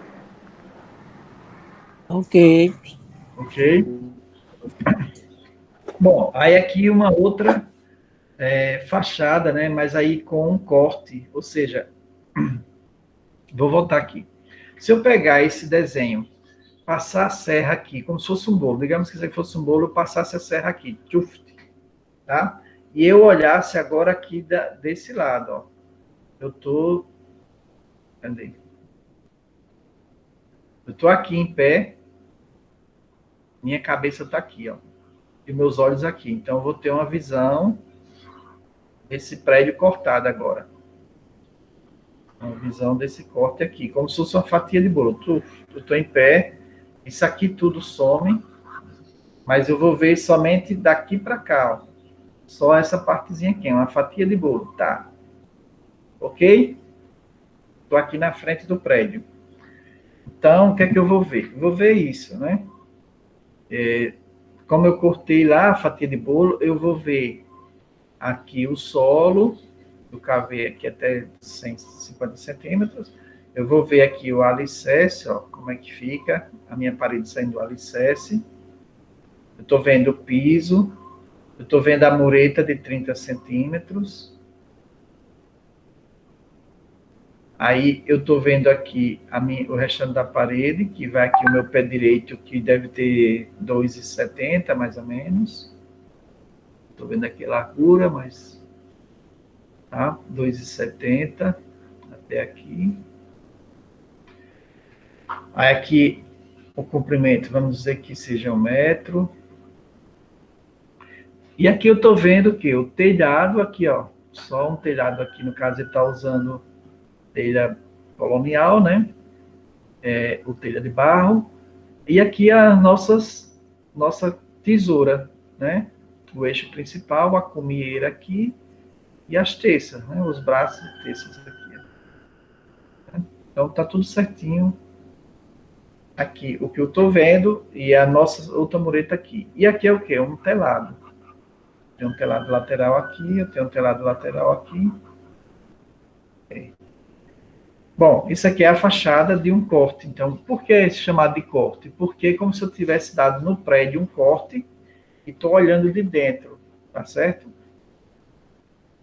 S2: Ok.
S1: Ok? Bom, aí aqui uma outra fachada, né? Mas aí com um corte. Ou seja, vou voltar aqui. Se eu pegar esse desenho, passar a serra aqui, como se fosse um bolo, digamos que isso fosse um bolo, eu passasse a serra aqui, tá? E eu olhasse agora aqui desse lado, ó. Eu tô... Cadê? Eu tô aqui em pé, minha cabeça tá aqui, ó. E meus olhos aqui. Então, eu vou ter uma visão desse prédio cortado agora. Uma visão desse corte aqui, como se fosse uma fatia de bolo. Eu tô em pé, isso aqui tudo some, mas eu vou ver somente daqui para cá, ó. Só essa partezinha aqui, uma fatia de bolo, tá? Ok? Estou aqui na frente do prédio. Então, o que é que eu vou ver? Eu vou ver isso, né? Como eu cortei lá a fatia de bolo, eu vou ver aqui o solo, eu cavei aqui até 150 centímetros. Eu vou ver aqui o alicerce, ó, como é que fica a minha parede saindo do alicerce. Eu estou vendo o piso. Eu estou vendo a mureta de 30 centímetros. Aí eu estou vendo aqui o restante da parede, que vai aqui o meu pé direito, que deve ter 2,70 mais ou menos. Estou vendo aqui a largura, mas... Tá? 2,70 até aqui. Aí aqui o comprimento, vamos dizer que seja 1 metro. E aqui eu estou vendo que o telhado aqui, ó, só um telhado aqui, no caso ele está usando telha colonial, né? O telha de barro. E aqui a nossa tesoura, né? O eixo principal, a comieira aqui e as terças, né? Os braços e terças aqui. Então tá tudo certinho aqui, o que eu estou vendo e a nossa outra mureta aqui. E aqui é o quê? Um telado. Tem um telado lateral aqui, eu tenho um telado lateral aqui. Bom, isso aqui é a fachada de um corte. Então, por que é chamado de corte? Porque é como se eu tivesse dado no prédio um corte e estou olhando de dentro, tá certo?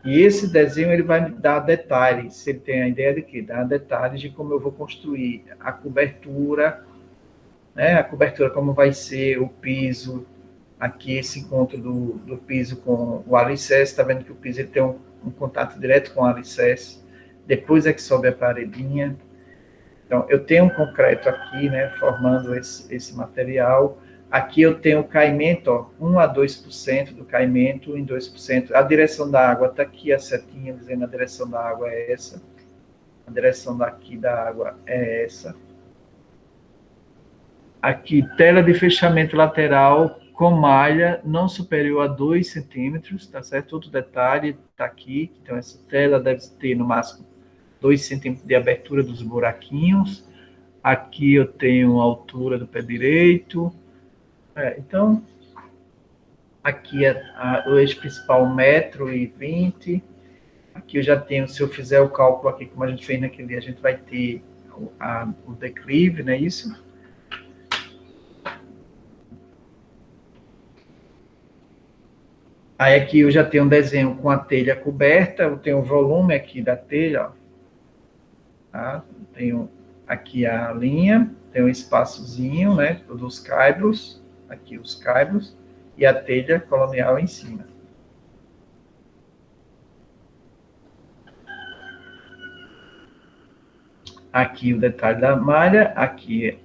S1: E esse desenho ele vai me dar detalhes, se ele tem a ideia de quê? Dar detalhes de como eu vou construir a cobertura, né? A cobertura como vai ser, o piso, aqui esse encontro do piso com o alicerce, está vendo que o piso ele tem um contato direto com o alicerce, depois é que sobe a paredinha. Então, eu tenho um concreto aqui, né, formando esse material. Aqui eu tenho o caimento, ó, 1 a 2% do caimento em 2%. A direção da água está aqui, a setinha dizendo a direção da água é essa. A direção daqui da água é essa. Aqui, tela de fechamento lateral com malha não superior a 2 centímetros, tá certo? Outro detalhe está aqui. Então, essa tela deve ter no máximo 2 centímetros de abertura dos buraquinhos. Aqui eu tenho a altura do pé direito. Então, aqui é o eixo principal 1,20 m. Aqui eu já tenho, se eu fizer o cálculo aqui, como a gente fez naquele dia, a gente vai ter o declive, não é isso? Aí aqui eu já tenho um desenho com a telha coberta, eu tenho o volume aqui da telha, ó. Tá? Tenho aqui a linha, tem um espaçozinho, né, dos caibros, aqui os caibros, e a telha colonial em cima. Aqui o detalhe da malha, aqui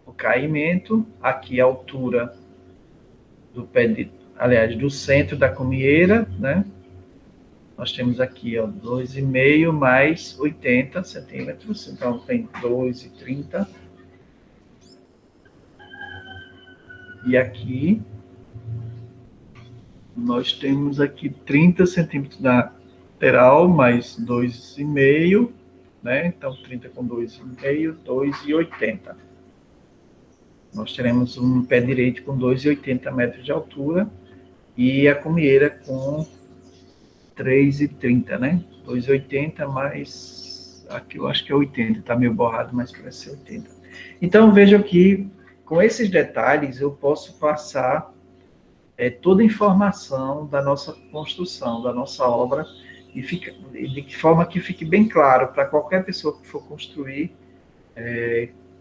S1: o caimento, aqui a altura do pé de, aliás, do centro da comieira, né? Nós temos aqui, ó, 2,5 mais 80 centímetros, então tem 2,30. E aqui, nós temos aqui 30 centímetros da lateral, mais 2,5, né? Então, 30 com 2,5, 2,80. Nós teremos um pé direito com 2,80 metros de altura e a comieira com 3,30, né? 2,80 mais, aqui eu acho que é 80, tá meio borrado, mas parece ser 80. Então, vejam que com esses detalhes eu posso passar toda a informação da nossa construção, da nossa obra, e de forma que fique bem claro para qualquer pessoa que for construir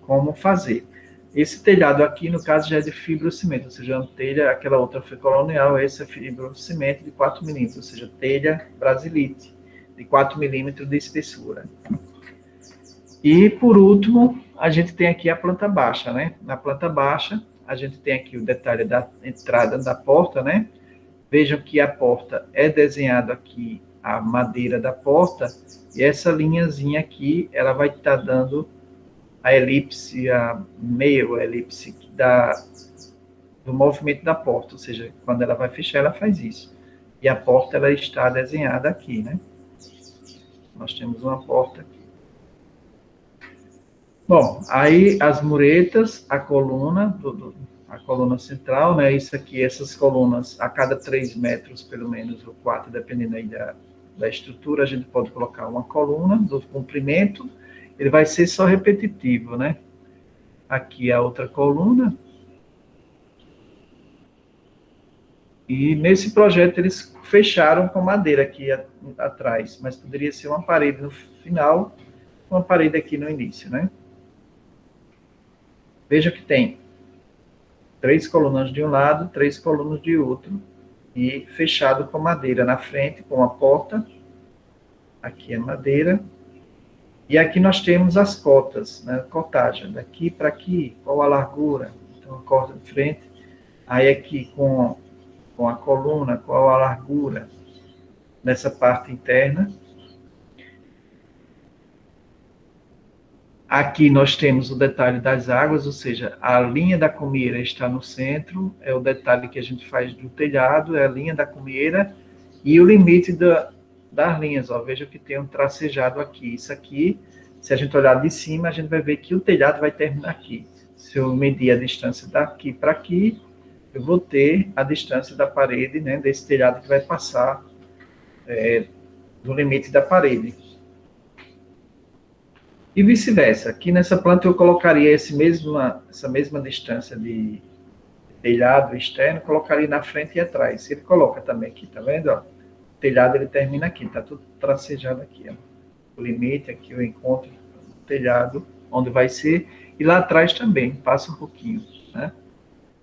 S1: como fazer. Esse telhado aqui, no caso, já é de fibrocimento, ou seja, uma telha, aquela outra foi colonial, esse é fibrocimento de 4 milímetros, ou seja, telha brasilite, de 4 milímetros de espessura. E, por último, a gente tem aqui a planta baixa, né? Na planta baixa, a gente tem aqui o detalhe da entrada da porta, né? Vejam que a porta é desenhada aqui, a madeira da porta, e essa linhazinha aqui, ela vai estar dando a elipse, a meio elipse do movimento da porta, ou seja, quando ela vai fechar, ela faz isso. E a porta, ela está desenhada aqui, né? Nós temos uma porta aqui. Bom, aí as muretas, a coluna central, né? Isso aqui, essas colunas, a cada 3 metros, pelo menos, ou 4, dependendo aí da estrutura, a gente pode colocar uma coluna do comprimento. Ele vai ser só repetitivo, né? Aqui a outra coluna. E nesse projeto eles fecharam com madeira aqui atrás, mas poderia ser uma parede no final, uma parede aqui no início, né? Veja que tem 3 colunas de um lado, 3 colunas de outro, e fechado com madeira na frente, com a porta. Aqui é madeira. E aqui nós temos as cotas, né? Cotagem, daqui para aqui, qual a largura? Então, a corta de frente. Aí aqui com a coluna, qual a largura nessa parte interna. Aqui nós temos o detalhe das águas, ou seja, a linha da comieira está no centro, é o detalhe que a gente faz do telhado, é a linha da comieira e o limite das linhas, ó, veja que tem um tracejado aqui. Isso aqui, se a gente olhar de cima, a gente vai ver que o telhado vai terminar aqui. Se eu medir a distância daqui para aqui, eu vou ter a distância da parede, né, desse telhado que vai passar do limite da parede. E vice-versa. Aqui nessa planta eu colocaria essa mesma distância de telhado externo, colocaria na frente e atrás. Ele coloca também aqui, tá vendo? Ó? telhado ele termina aqui, tá tudo tracejado aqui, ó. O limite aqui eu encontro o telhado, onde vai ser, e lá atrás também, passa um pouquinho, né?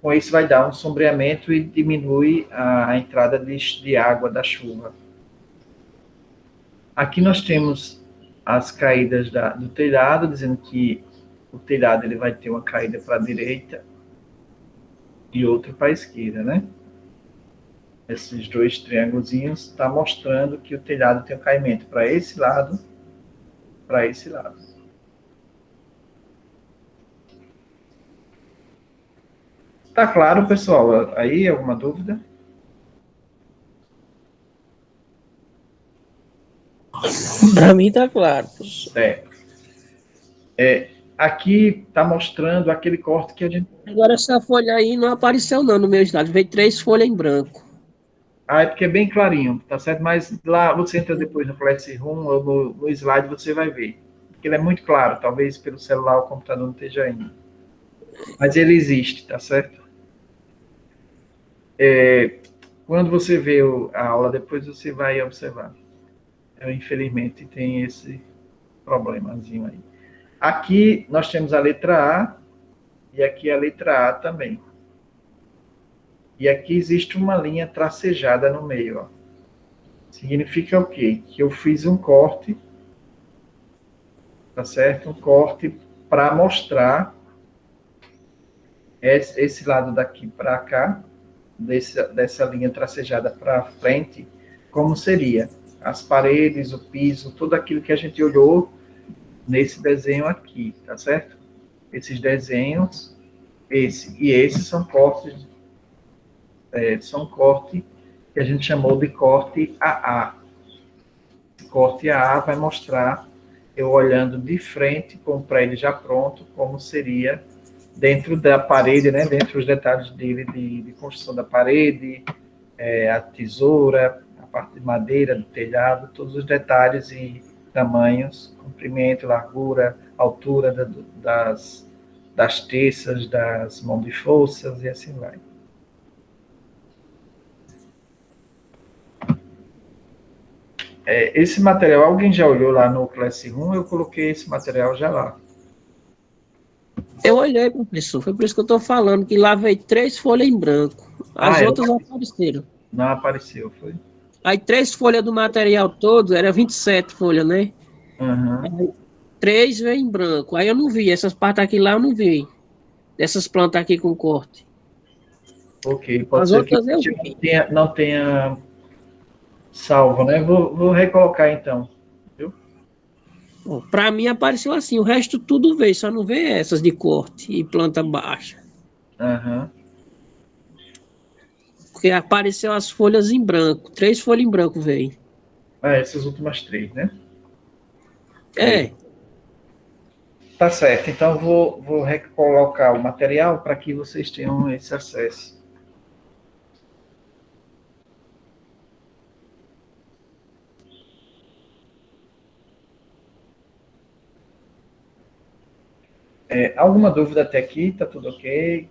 S1: Com isso vai dar um sombreamento e diminui a entrada de água da chuva. Aqui nós temos as caídas do telhado, dizendo que o telhado ele vai ter uma caída para a direita e outra para a esquerda, né? Esses dois triângulozinhos está mostrando que o telhado tem um caimento para esse lado, para esse lado. Tá claro, pessoal? Aí, alguma dúvida?
S2: Para mim tá claro.
S1: Certo. Aqui está mostrando aquele corte que a gente...
S2: Agora essa folha aí não apareceu não no meu slide, veio 3 folhas em branco.
S1: Ah, é porque é bem clarinho, tá certo? Mas lá você entra depois no Classroom ou no slide, você vai ver. Porque ele é muito claro, talvez pelo celular ou computador não esteja indo. Mas ele existe, tá certo? Quando você vê a aula depois, você vai observar. Infelizmente tem esse problemazinho aí. Aqui nós temos a letra A e aqui a letra A também. E aqui existe uma linha tracejada no meio, ó. Significa o quê? Que eu fiz um corte, tá certo? Um corte para mostrar esse lado daqui para cá, dessa linha tracejada para frente, como seria as paredes, o piso, tudo aquilo que a gente olhou nesse desenho aqui, tá certo? Esses desenhos, esse e esse são cortes, são corte que a gente chamou de corte AA. Corte AA vai mostrar eu olhando de frente com o prédio já pronto, como seria dentro da parede, né, dentro dos detalhes dele de construção da parede, a tesoura, a parte de madeira do telhado, todos os detalhes e tamanhos, comprimento, largura, altura das terças, das mãos de forças e assim vai. Esse material, alguém já olhou lá no Classroom? Eu coloquei esse material já lá.
S2: Eu olhei, professor, foi por isso que eu estou falando, que lá veio 3 folhas em branco. As outras não apareceram.
S1: Não apareceu, foi?
S2: Aí 3 folhas do material todo, era 27 folhas, né?
S1: Uhum.
S2: 3 veio em branco. Aí eu não vi, essas partes aqui lá eu não vi. Essas plantas aqui com corte.
S1: Ok, pode
S2: As
S1: ser que
S2: outras eu vi.
S1: não tenha salvo, né? Vou recolocar então.
S2: Para mim apareceu assim, o resto tudo veio, só não veio essas de corte e planta baixa.
S1: Uhum.
S2: Porque apareceu as folhas em branco, 3 folhas em branco veio.
S1: Essas últimas 3, né?
S2: É.
S1: Tá certo, então vou recolocar o material para que vocês tenham esse acesso. Alguma dúvida até aqui? Tá tudo ok?